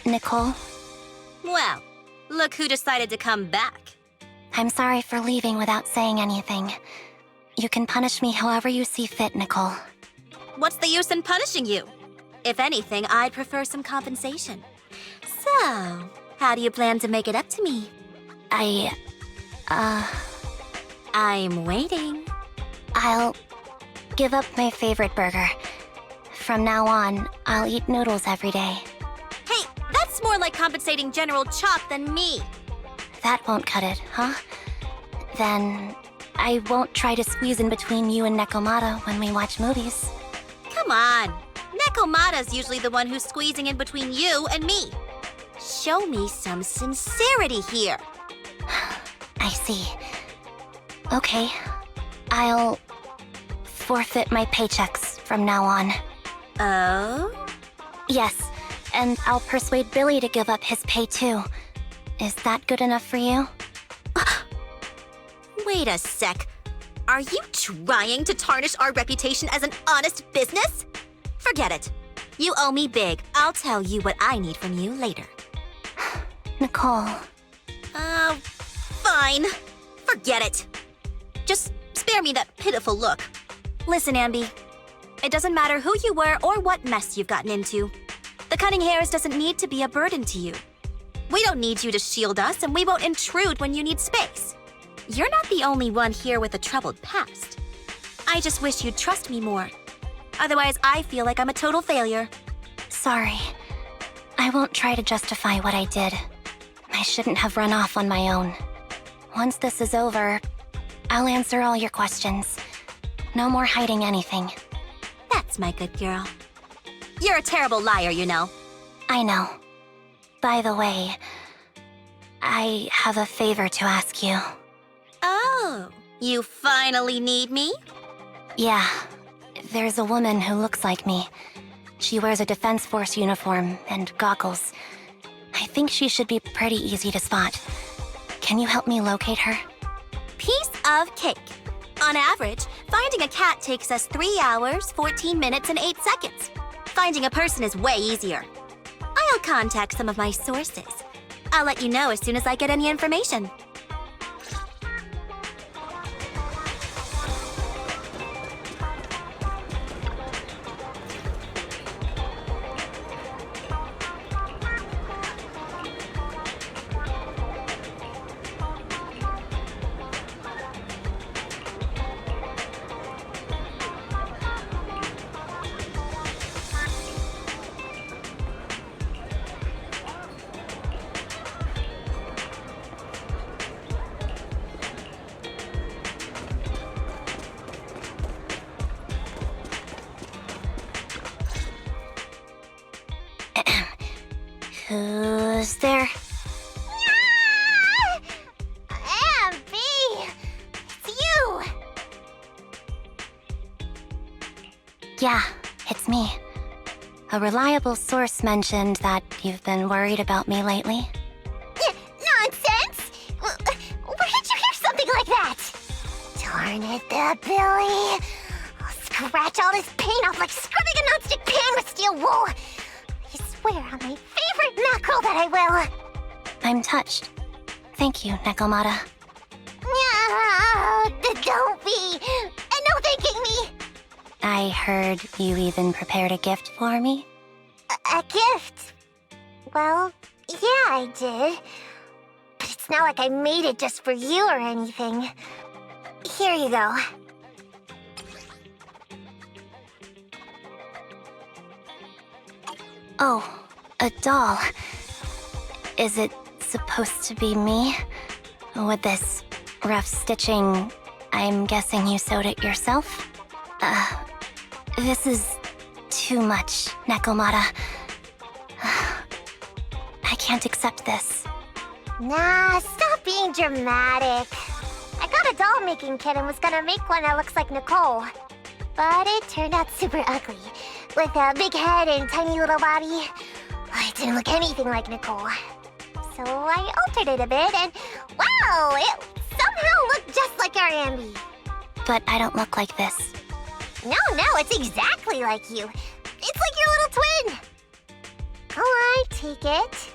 Nicole? Well, look who decided to come back. I'm sorry for leaving without saying anything. You can punish me however you see fit, Nicole. What's the use in punishing you? If anything, I'd prefer some compensation. So, how do you plan to make it up to me? I'm waiting. I'll give up my favorite burger. From now on, I'll eat noodles every day. Hey, that's more like compensating General Chop than me. That won't cut it, huh? Then I won't try to squeeze in between you and Nekomata when we watch movies. Come on. Nekomata's usually the one who's squeezing in between you and me. Show me some sincerity here. I see. Okay. I'll forfeit my paychecks from now on. Oh? Yes, and I'll persuade Billy to give up his pay too. Is that good enough for you? Wait a sec. Are you trying to tarnish our reputation as an honest business? Forget it. You owe me big. I'll tell you what I need from you later. Nicole. Fine. Forget it. Just spare me that pitiful look. Listen, Anby. It doesn't matter who you were or what mess you've gotten into. The cutting hairs doesn't need to be a burden to you. We don't need you to shield us, and we won't intrude when you need space. You're not the only one here with a troubled past. I just wish you'd trust me more. Otherwise, I feel like I'm a total failure. Sorry. I won't try to justify what I did. I shouldn't have run off on my own. Once this is over, I'll answer all your questions. No more hiding anything. That's my good girl. You're a terrible liar, you know. I know. By the way, I have a favor to ask you. Oh, you finally need me? Yeah. There's a woman who looks like me. She wears a Defense Force uniform and goggles. I think she should be pretty easy to spot. Can you help me locate her? Piece of cake. On average, finding a cat takes us 3 hours, 14 minutes, and 8 seconds. Finding a person is way easier. I'll contact some of my sources. I'll let you know as soon as I get any information. Who's there? Anby! It's you! Yeah, it's me. A reliable source mentioned that you've been worried about me lately. Nonsense! Where did you hear something like that? Darn it, that Billy. I'll scratch all this paint off like scrubbing a nonstick pan with steel wool. I swear on my favorite mackerel that I will. I'm touched. Thank you, Nekomata. Don't be. And no thanking me. I heard you even prepared a gift for me. A gift? Well, yeah, I did. But it's not like I made it just for you or anything. Here you go. Oh, a doll. Is it supposed to be me? With this rough stitching, I'm guessing you sewed it yourself? This is too much, Nekomata. I can't accept this. Nah, stop being dramatic. I got a doll-making kit and was gonna make one that looks like Nicole. But it turned out super ugly, with a big head and tiny little body. It didn't look anything like Nicole. So I altered it a bit and, wow, it somehow looked just like our Anby. But I don't look like this. No, it's exactly like you. It's like your little twin. Alright, take it.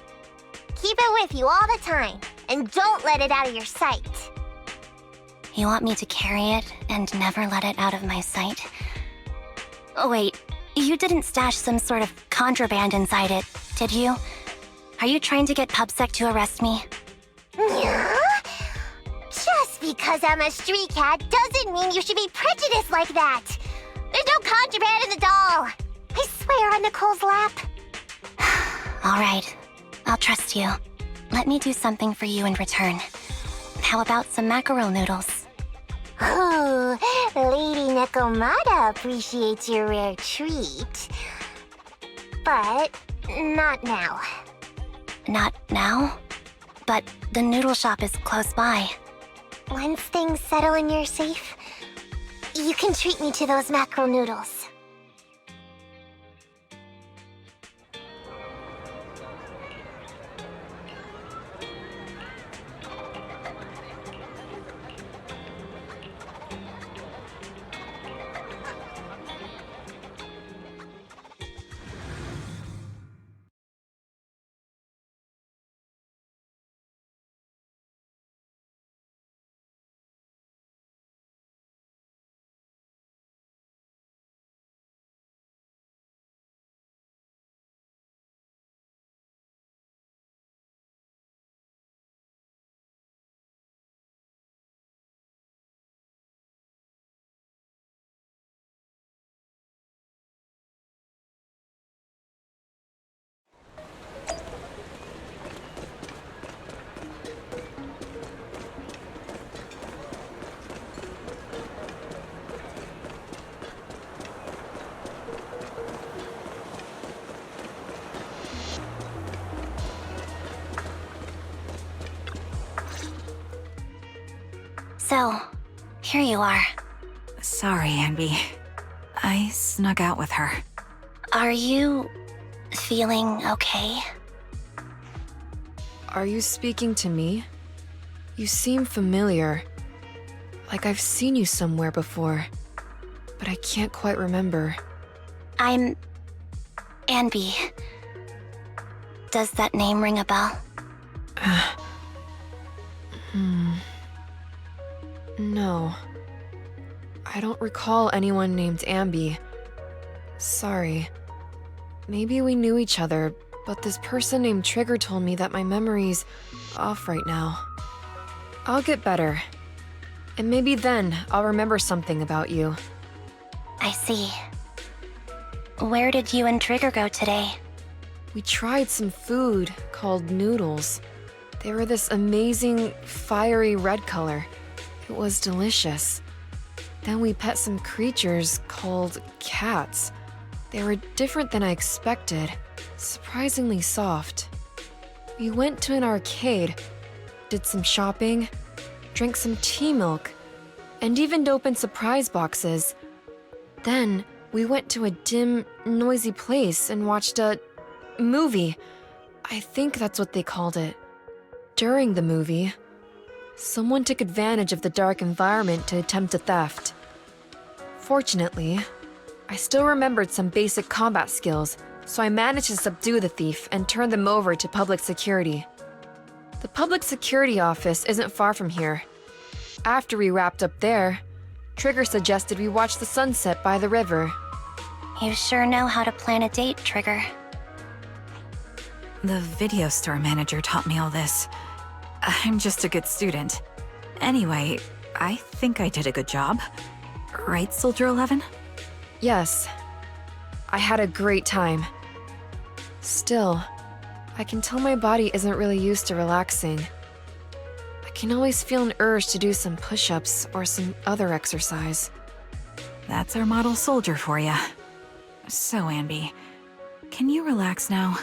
Keep it with you all the time, and don't let it out of your sight. You want me to carry it and never let it out of my sight? Oh, wait, you didn't stash some sort of contraband inside it, did you? Are you trying to get PubSec to arrest me? Yeah? Just because I'm a street cat doesn't mean you should be prejudiced like that. There's no contraband in the doll. I swear on Nicole's lap. All right, I'll trust you. Let me do something for you in return. How about some mackerel noodles? Oh, Lady Nekomata appreciates your rare treat. But not now. Not now? But the noodle shop is close by. Once things settle and you're safe, you can treat me to those mackerel noodles. So, here you are. Sorry, Anby. I snuck out with her. Are you feeling okay? Are you speaking to me? You seem familiar. Like I've seen you somewhere before. But I can't quite remember. I'm Anby. Does that name ring a bell? No. I don't recall anyone named Anby. Sorry. Maybe we knew each other, but this person named Trigger told me that my memory's off right now. I'll get better. And maybe then I'll remember something about you. I see. Where did you and Trigger go today? We tried some food called noodles. They were this amazing, fiery red color. It was delicious. Then we pet some creatures called cats. They were different than I expected, surprisingly soft. We went to an arcade, did some shopping, drank some tea milk, and even opened surprise boxes. Then we went to a dim, noisy place and watched a movie. I think that's what they called it. During the movie, someone took advantage of the dark environment to attempt a theft. Fortunately, I still remembered some basic combat skills, so I managed to subdue the thief and turn them over to public security. The public security office isn't far from here. After we wrapped up there, Trigger suggested we watch the sunset by the river. You sure know how to plan a date, Trigger. The video store manager taught me all this. I'm just a good student. Anyway, I think I did a good job. Right, Soldier 11? Yes, I had a great time. Still, I can tell my body isn't really used to relaxing. I can always feel an urge to do some push-ups or some other exercise. That's our model soldier for ya. So, Anby, can you relax now?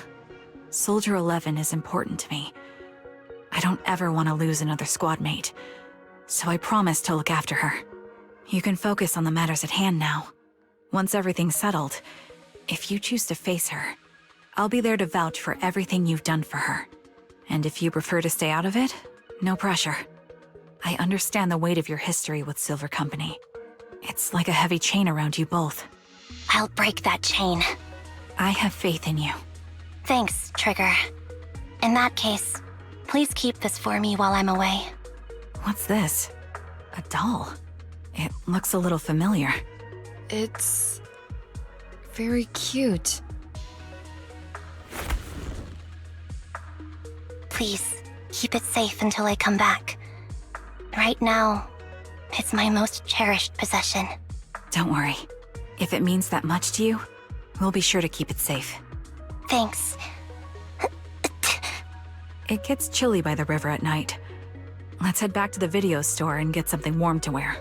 Soldier 11 is important to me. I don't ever want to lose another squad mate, so I promise to look after her. You can focus on the matters at hand now. Once everything's settled, if you choose to face her, I'll be there to vouch for everything you've done for her. And if you prefer to stay out of it, no pressure. I understand the weight of your history with Silver Company. It's like a heavy chain around you both. I'll break that chain. I have faith in you. Thanks, Trigger. In that case, please keep this for me while I'm away. What's this? A doll. It looks a little familiar. It's very cute. Please, keep it safe until I come back. Right now, it's my most cherished possession. Don't worry. If it means that much to you, we'll be sure to keep it safe. Thanks. It gets chilly by the river at night. Let's head back to the video store and get something warm to wear.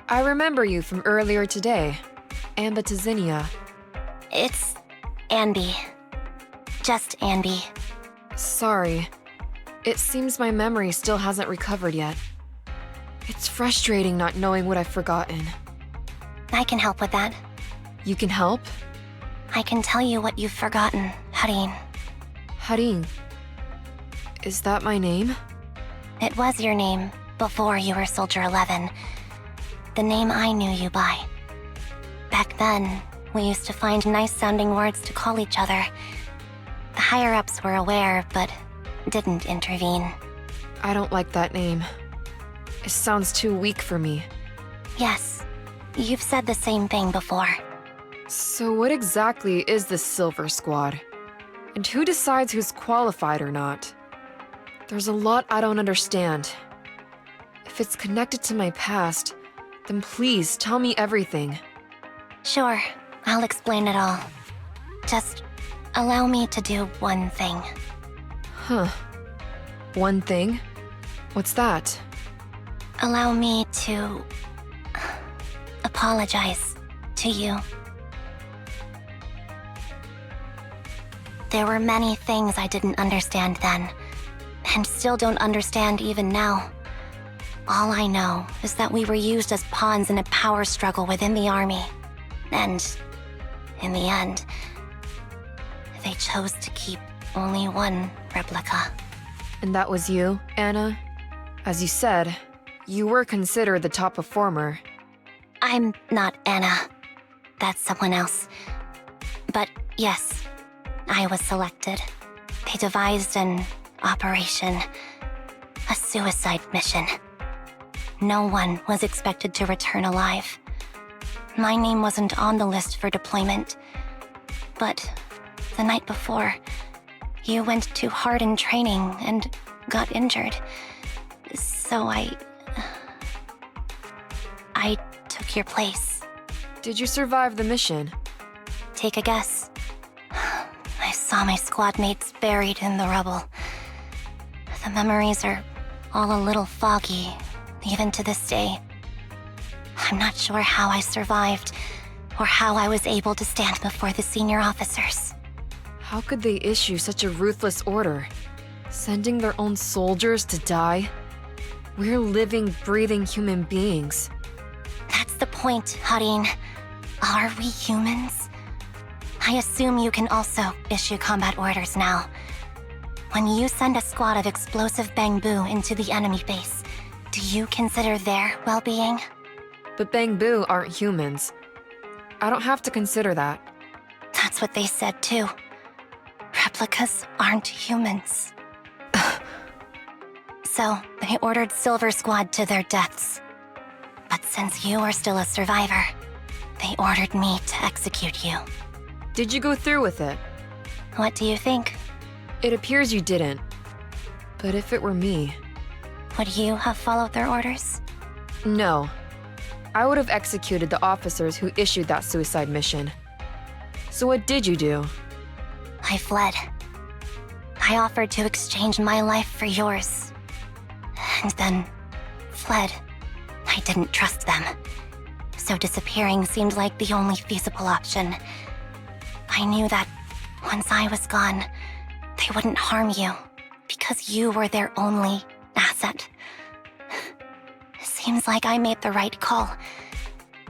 I remember you from earlier today. Anby to Zinnia. It's Anby. Just Anby. Sorry. It seems my memory still hasn't recovered yet. It's frustrating not knowing what I've forgotten. I can help with that. You can help? I can tell you what you've forgotten, Harin. Harin. Is that my name? It was your name before you were Soldier 11. The name I knew you by. Back then, we used to find nice-sounding words to call each other. The higher-ups were aware, but didn't intervene. I don't like that name. It sounds too weak for me. Yes, you've said the same thing before. So what exactly is this Silver Squad? And who decides who's qualified or not? There's a lot I don't understand. If it's connected to my past, then please tell me everything. Sure, I'll explain it all. Just allow me to do one thing. Huh. One thing? What's that? Allow me to apologize to you. There were many things I didn't understand then, and still don't understand even now. All I know is that we were used as pawns in a power struggle within the army. And, in the end, they chose to keep only one replica. And that was you, Anna? As you said, you were considered the top performer. I'm not Anna. That's someone else. But yes, I was selected. They devised an operation, a suicide mission. No one was expected to return alive. My name wasn't on the list for deployment. But the night before, you went too hard in training and got injured. So I took your place. Did you survive the mission? Take a guess. I saw my squad mates buried in the rubble. The memories are all a little foggy, even to this day. I'm not sure how I survived, or how I was able to stand before the senior officers. How could they issue such a ruthless order? Sending their own soldiers to die? We're living, breathing human beings. That's the point, Harin. Are we humans? I assume you can also issue combat orders now. When you send a squad of explosive bamboo into the enemy base, do you consider their well-being? But Bangbu aren't humans. I don't have to consider that. That's what they said too. Replicas aren't humans. So, they ordered Silver Squad to their deaths. But since you are still a survivor, they ordered me to execute you. Did you go through with it? What do you think? It appears you didn't. But if it were me... Would you have followed their orders? No. I would have executed the officers who issued that suicide mission. So what did you do? I fled. I offered to exchange my life for yours. and then fled. I didn't trust them, so disappearing seemed like the only feasible option. I knew that once I was gone, they wouldn't harm you because you were their only asset. Seems like I made the right call.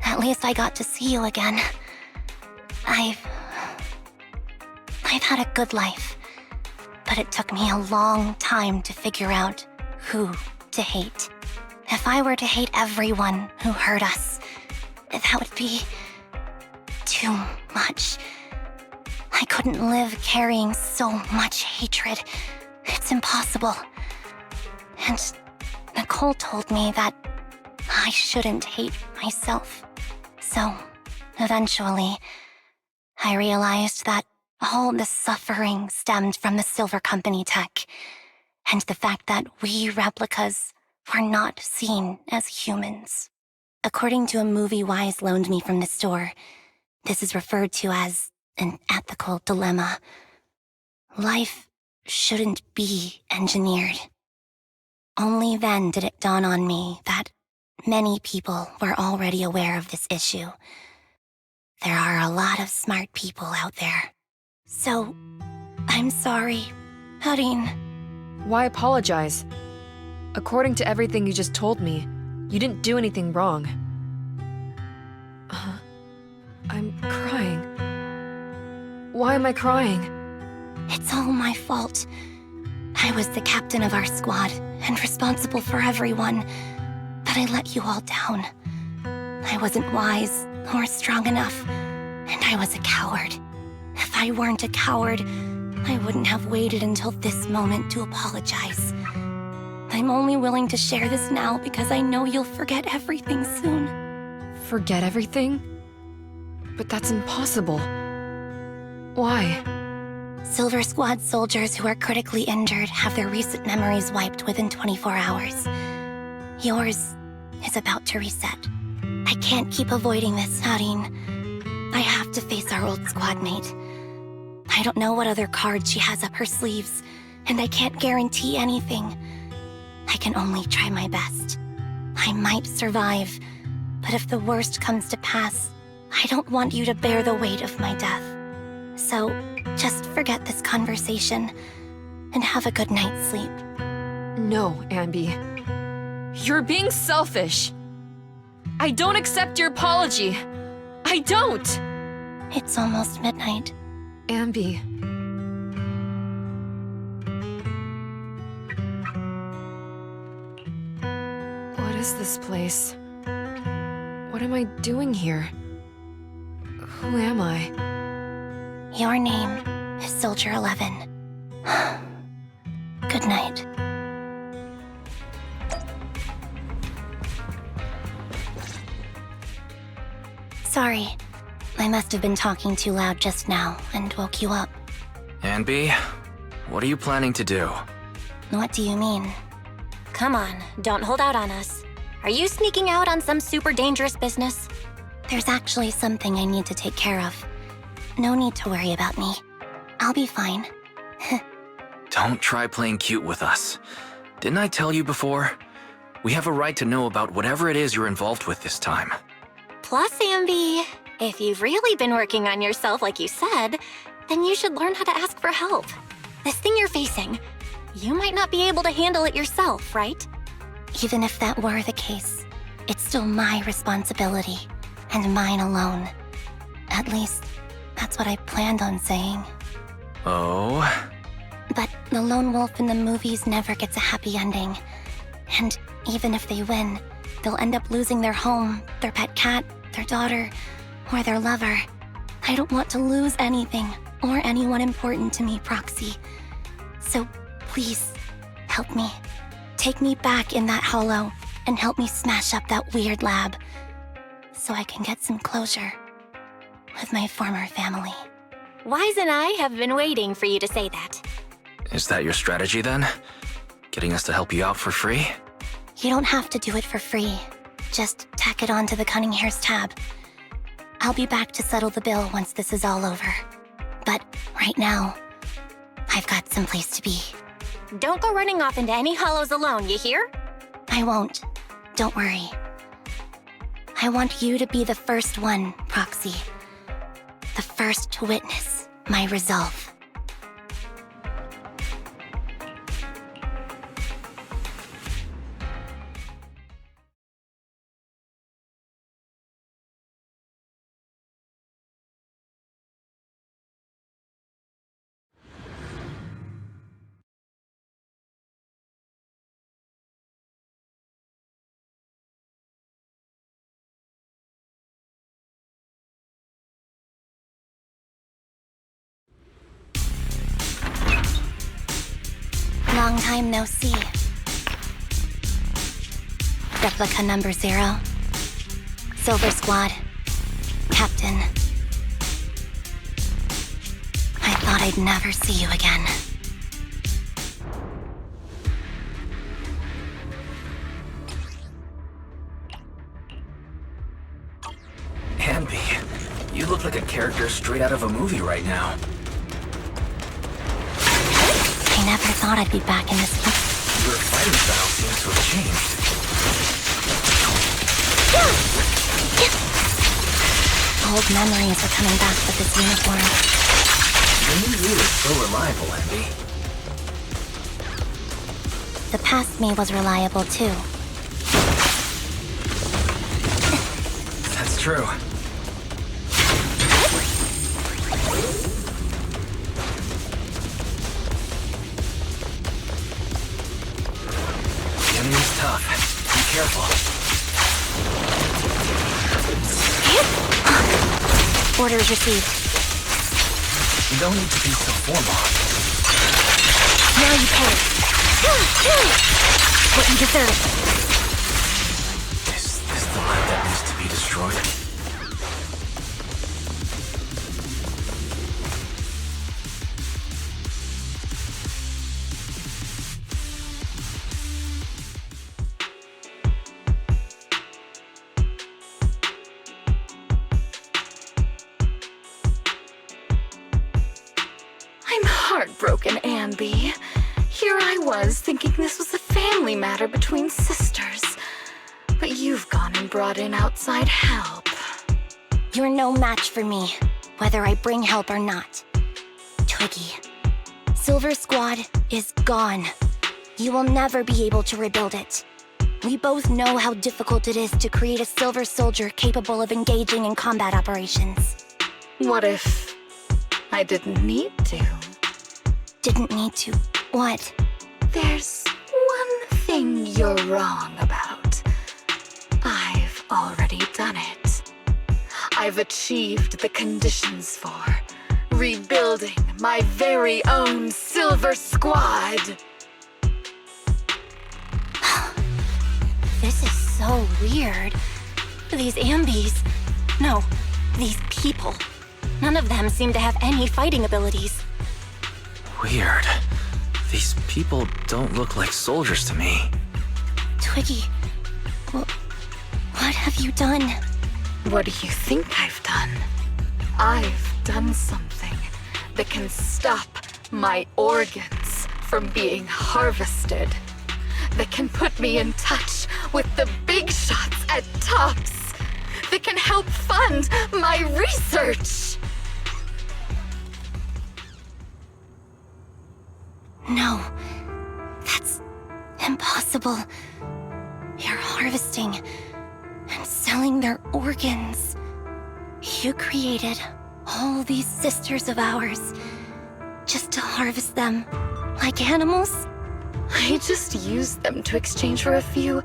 At least I got to see you again. I've had a good life, but it took me a long time to figure out who to hate. If I were to hate everyone who hurt us, that would be too much. I couldn't live carrying so much hatred. It's impossible. And Nicole told me that I shouldn't hate myself. So, eventually, I realized that all the suffering stemmed from the Silver Company tech, and the fact that we replicas were not seen as humans. According to a movie Wise loaned me from the store, this is referred to as an ethical dilemma. Life shouldn't be engineered. Only then did it dawn on me that many people were already aware of this issue. There are a lot of smart people out there. So, I'm sorry, Harin. Why apologize? According to everything you just told me, you didn't do anything wrong. I'm crying. Why am I crying? It's all my fault. I was the captain of our squad and responsible for everyone, but I let you all down. I wasn't wise or strong enough, and I was a coward. If I weren't a coward, I wouldn't have waited until this moment to apologize. I'm only willing to share this now because I know you'll forget everything soon. Forget everything? But that's impossible. Why? Silver Squad soldiers who are critically injured have their recent memories wiped within 24 hours. Yours is about to reset. I can't keep avoiding this, Harin. I have to face our old squad mate. I don't know what other cards she has up her sleeves, and I can't guarantee anything. I can only try my best. I might survive, but if the worst comes to pass, I don't want you to bear the weight of my death. So, just forget this conversation, and have a good night's sleep. No, Anby. You're being selfish. I don't accept your apology. I don't! It's almost midnight. Anby. What is this place? What am I doing here? Who am I? Your name is Soldier 11. Good night. Sorry. I must have been talking too loud just now and woke you up. Anby, what are you planning to do? What do you mean? Come on, don't hold out on us. Are you sneaking out on some super dangerous business? There's actually something I need to take care of. No need to worry about me. I'll be fine. Don't try playing cute with us. Didn't I tell you before? We have a right to know about whatever it is you're involved with this time. Plus, Anby, if you've really been working on yourself like you said, then you should learn how to ask for help. This thing you're facing, you might not be able to handle it yourself, right? Even if that were the case, it's still my responsibility, and mine alone. At least, that's what I planned on saying. Oh? But the lone wolf in the movies never gets a happy ending. And even if they win, they'll end up losing their home, their pet cat, their daughter, or their lover. I don't want to lose anything, or anyone important to me, Proxy. So please, help me. Take me back in that hollow, and help me smash up that weird lab, so I can get some closure with my former family. Wise and I have been waiting for you to say that. Is that your strategy then? Getting us to help you out for free? You don't have to do it for free. Just tack it on to the Cunning Hair's tab. I'll be back to settle the bill once this is all over. But right now, I've got someplace to be. Don't go running off into any hollows alone, you hear? I won't. Don't worry. I want you to be the first one, Proxy. The first to witness my resolve. Long time no see. Replica number 0. Silver Squad. Captain. I thought I'd never see you again. Anby, you look like a character straight out of a movie right now. I never thought I'd be back in this place. Your fighting style seems to have changed. Old memories are coming back with this uniform. Your new you is so reliable, Anby. The past me was reliable too. That's true. The enemy's tough. Be careful. Orders received. You don't need to be so formal. Now you pay. What you deserve. Is this the lab that needs to be destroyed? I'm heartbroken, Anby. Here I was thinking this was a family matter between sisters. But you've gone and brought in outside help. You're no match for me, whether I bring help or not. Twiggy. Silver Squad is gone. You will never be able to rebuild it. We both know how difficult it is to create a Silver Soldier capable of engaging in combat operations. What if I didn't need to? Didn't need to. What? There's one thing you're wrong about. I've already done it. I've achieved the conditions for rebuilding my very own Silver Squad. This is so weird. These Ambys... No, these people. None of them seem to have any fighting abilities. Weird. These people don't look like soldiers to me. Twiggy, what have you done? What do you think I've done? I've done something that can stop my organs from being harvested. That can put me in touch with the big shots at Tops. That can help fund my research. No, that's impossible. You're harvesting and selling their organs. You created all these sisters of ours just to harvest them like animals? I just used them to exchange for a few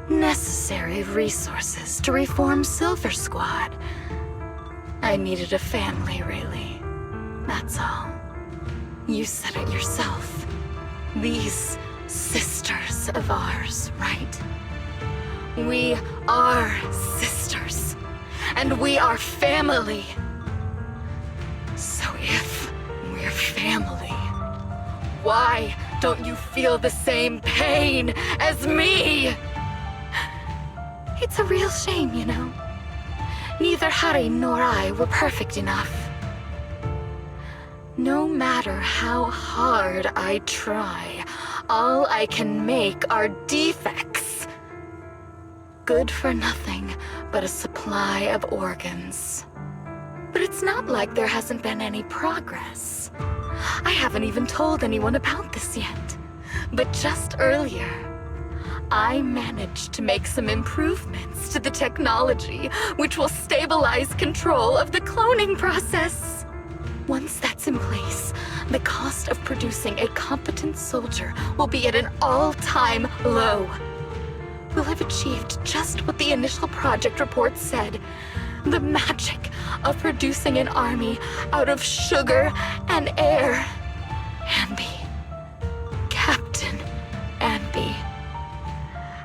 necessary resources to reform Silver Squad. I needed a family, really. That's all. You said it yourself. These sisters of ours, right? We are sisters, and we are family. So if we're family, why don't you feel the same pain as me? It's a real shame, you know. Neither Harry nor I were perfect enough. No matter how hard I try, all I can make are defects. good for nothing but a supply of organs. But it's not like there hasn't been any progress. I haven't even told anyone about this yet. But just earlier, I managed to make some improvements to the technology which will stabilize control of the cloning process. Once that's in place, the cost of producing a competent soldier will be at an all-time low. We'll have achieved just what the initial project report said. The magic of producing an army out of sugar and air. Anby. Captain Anby.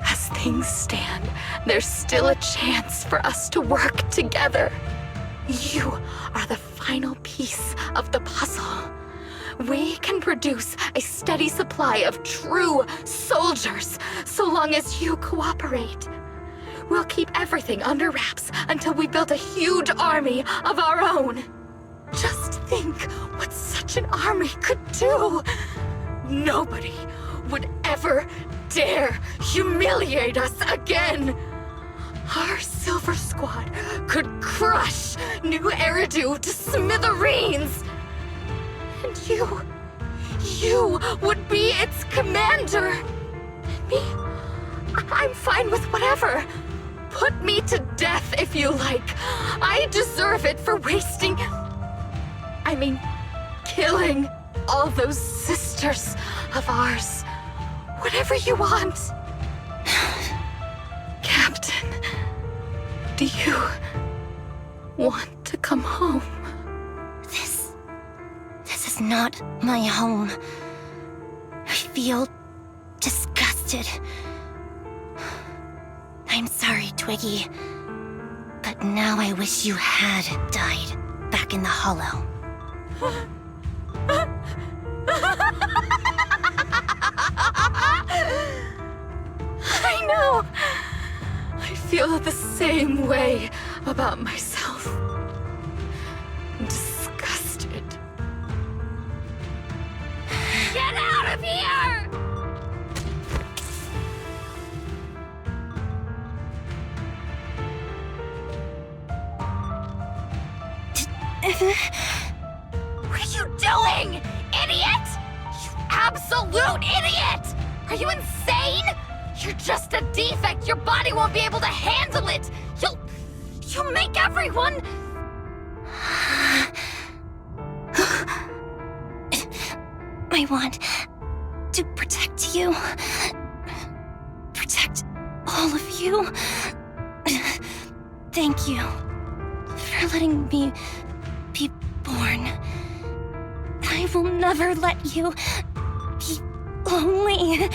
As things stand, there's still a chance for us to work together. You are the final piece of the puzzle. We can produce a steady supply of true soldiers so long as you cooperate. We'll keep everything under wraps until we build a huge army of our own. Just think what such an army could do. Nobody would ever dare humiliate us again. Our Silver Squad could crush New Eridu to smithereens. And you would be its commander. And me, I'm fine with whatever. Put me to death if you like. I deserve it for killing all those sisters of ours. Whatever you want. Captain, do you want to come home? This is not my home. I feel disgusted. I'm sorry, Twiggy. But now I wish you had died back in the hollow. I know. I feel the same way about myself. Disgusted. Get out of here! What are you doing, idiot? You absolute idiot! Are you insane? You're just a defect. Your body won't be able to handle it. You'll make everyone... I want to protect you. Protect all of you. Thank you for letting me be born. I will never let you be lonely.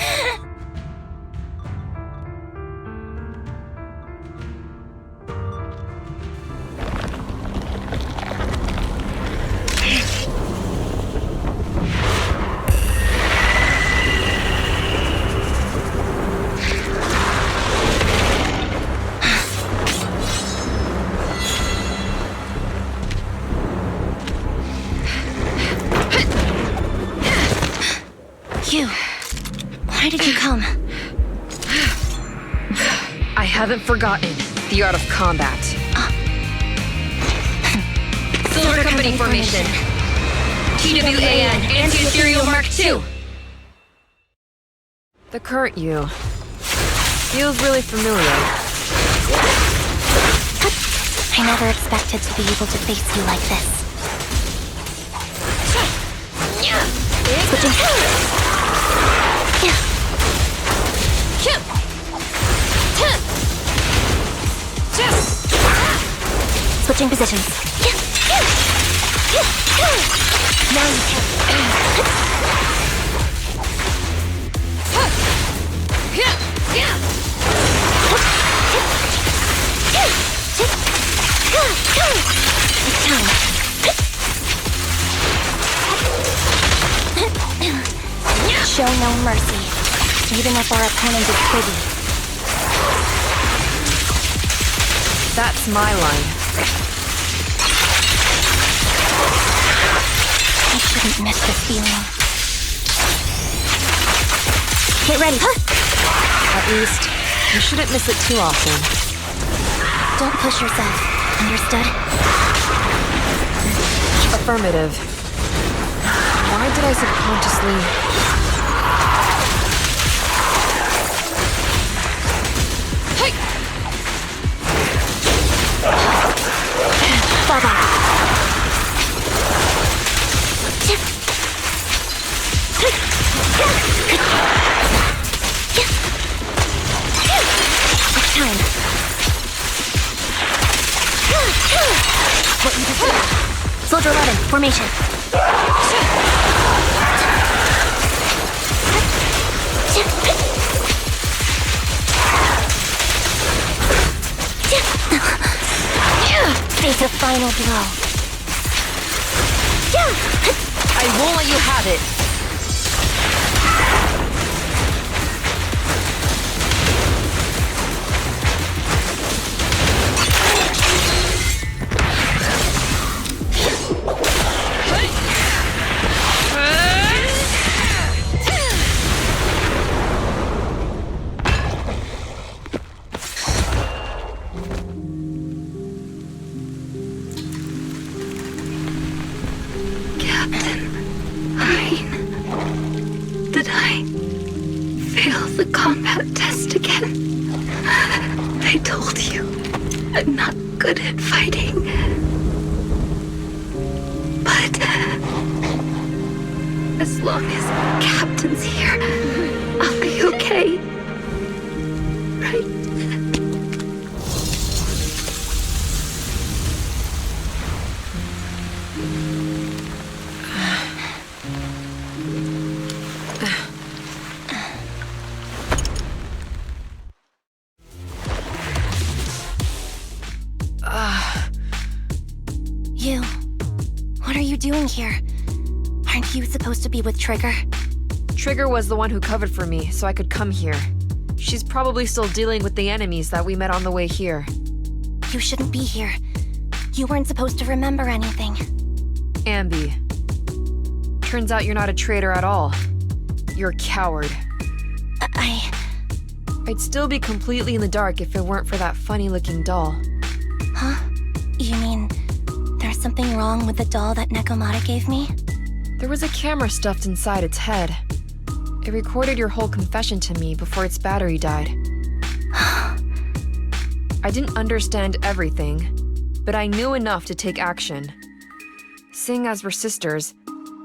Why did you come? I haven't forgotten the art of combat. Silver Company formation. TWAN Anti-Ethereal Mark II. The current you feels really familiar. I never expected to be able to face you like this. Switching positions. Now you can. Show no mercy, even if our opponent is Twiggy. That's my line. I shouldn't miss this feeling. Get ready. At least, You shouldn't miss it too often. Don't push yourself. Understood? Affirmative. Why did I subconsciously... Hey! Fall back. It's time. What you just did. Soldier 11, formation. Face a final blow. I won't let you have it. Did I fail the combat test again? I told you I'm not good at fighting. But as long as Captain's here, I'll be okay. Right? You. What are you doing here? Aren't you supposed to be with Trigger? Trigger was the one who covered for me, so I could come here. She's probably still dealing with the enemies that we met on the way here. You shouldn't be here. You weren't supposed to remember anything. Anby. Turns out you're not a traitor at all. You're a coward. I'd still be completely in the dark if it weren't for that funny-looking doll. Huh? You mean there's something wrong with the doll that Nekomata gave me? There was a camera stuffed inside its head. It recorded your whole confession to me before its battery died. I didn't understand everything, but I knew enough to take action. Seeing as we're sisters,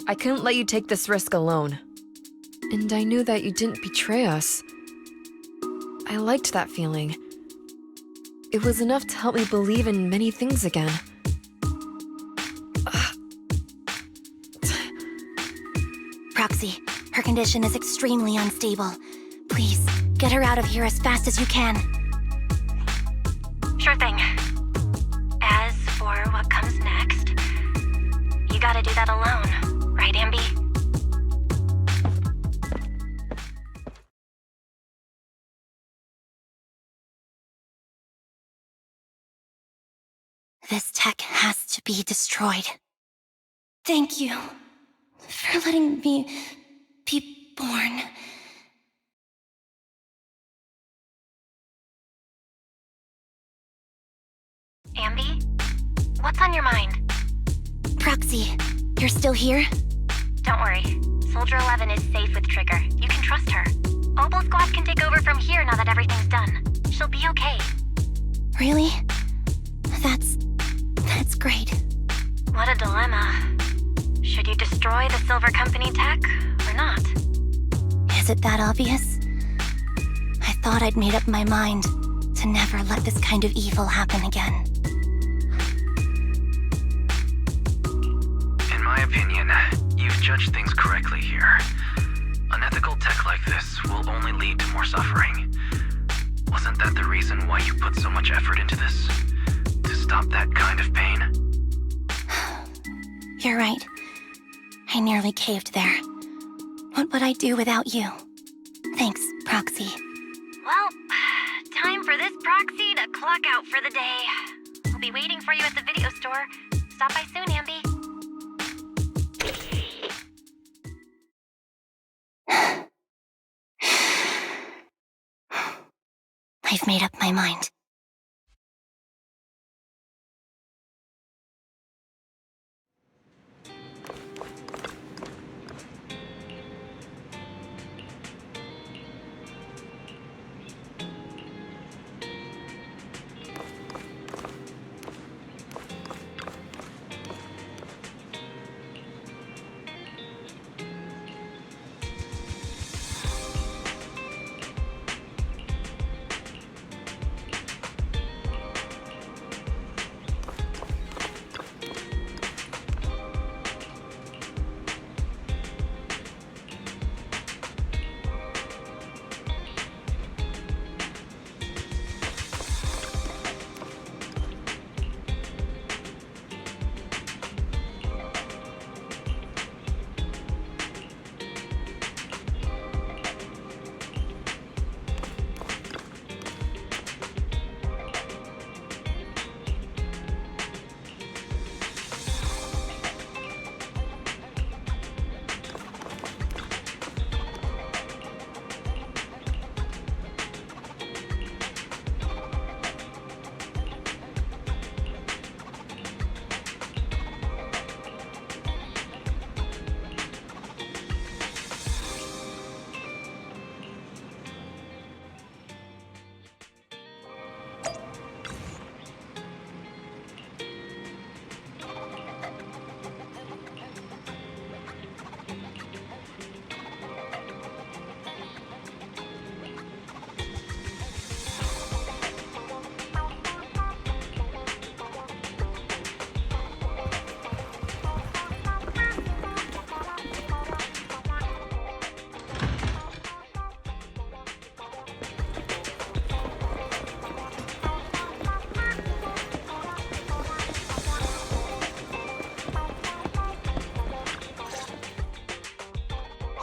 I couldn't let you take this risk alone. And I knew that you didn't betray us. I liked that feeling. It was enough to help me believe in many things again. Proxy, her condition is extremely unstable. Please, get her out of here as fast as you can. Sure thing. As for what comes next, you gotta do that alone, right, Anby? This tech has to be destroyed. Thank you for letting me be born. Anby? What's on your mind? Proxy, you're still here? Don't worry. Soldier 11 is safe with Trigger. You can trust her. Obel Squad can take over from here now that everything's done. She'll be okay. Really? That's great. What a dilemma. Should you destroy the Silver Company tech, or not? Is it that obvious? I thought I'd made up my mind to never let this kind of evil happen again. In my opinion, you've judged things correctly here. Unethical tech like this will only lead to more suffering. Wasn't that the reason why you put so much effort into this? To stop that kind of pain? You're right. I nearly caved there. What would I do without you? Thanks, Proxy. Well, time for this proxy to clock out for the day. I'll be waiting for you at the video store. Stop by soon, Anby. I've made up my mind.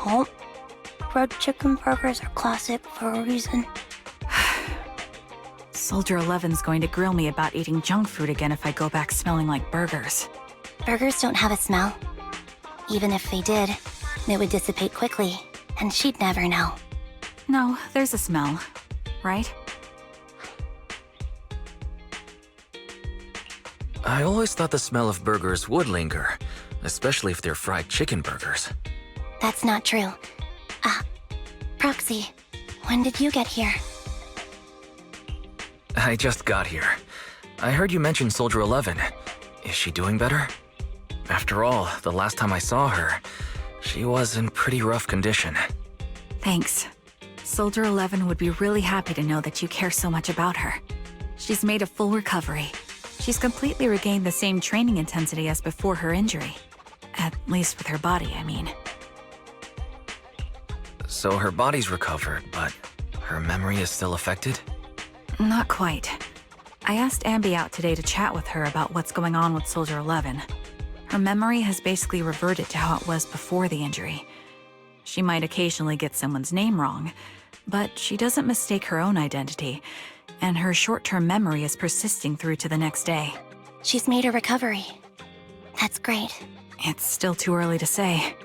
Oh, red chicken burgers are classic for a reason. Soldier 11's going to grill me about eating junk food again if I go back smelling like burgers. Burgers don't have a smell. Even if they did, it would dissipate quickly, and she'd never know. No, there's a smell, right? I always thought the smell of burgers would linger, especially if they're fried chicken burgers. That's not true. Proxy, when did you get here? I just got here. I heard you mention Soldier 11. Is she doing better? After all, the last time I saw her, she was in pretty rough condition. Thanks. Soldier 11 would be really happy to know that you care so much about her. She's made a full recovery. She's completely regained the same training intensity as before her injury. At least with her body, I mean. So her body's recovered, but her memory is still affected? Not quite. I asked Anby out today to chat with her about what's going on with Soldier 11. Her memory has basically reverted to how it was before the injury. She might occasionally get someone's name wrong, but she doesn't mistake her own identity, and her short-term memory is persisting through to the next day. She's made a recovery. That's great. It's still too early to say.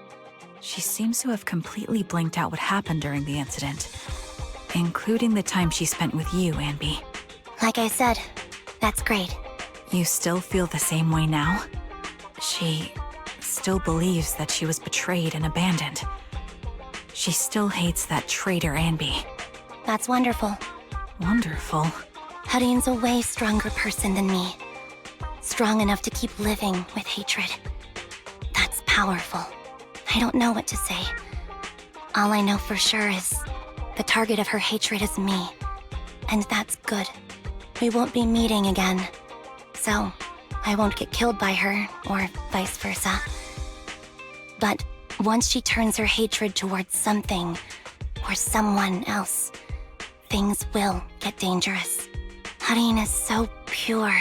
She seems to have completely blanked out what happened during the incident, including the time she spent with you, Anby. Like I said, that's great. You still feel the same way now? She still believes that she was betrayed and abandoned. She still hates that traitor Anby. That's wonderful. Wonderful. Hudion's a way stronger person than me. Strong enough to keep living with hatred. That's powerful. I don't know what to say. All I know for sure is the target of her hatred is me. And that's good. We won't be meeting again. So, I won't get killed by her, or vice versa. But once she turns her hatred towards something, or someone else, things will get dangerous. Hadion is so pure.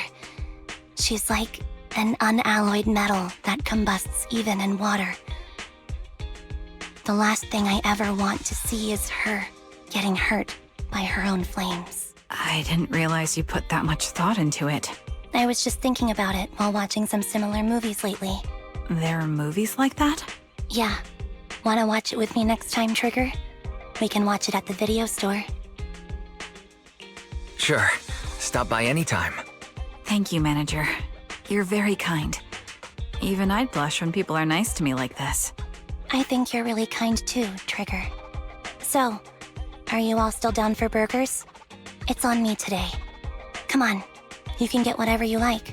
She's like an unalloyed metal that combusts even in water. The last thing I ever want to see is her getting hurt by her own flames. I didn't realize you put that much thought into it. I was just thinking about it while watching some similar movies lately. There are movies like that? Yeah. Wanna watch it with me next time, Trigger? We can watch it at the video store. Sure. Stop by anytime. Thank you, manager. You're very kind. Even I'd blush when people are nice to me like this. I think you're really kind too, Trigger. So, are you all still down for burgers? It's on me today. Come on, you can get whatever you like.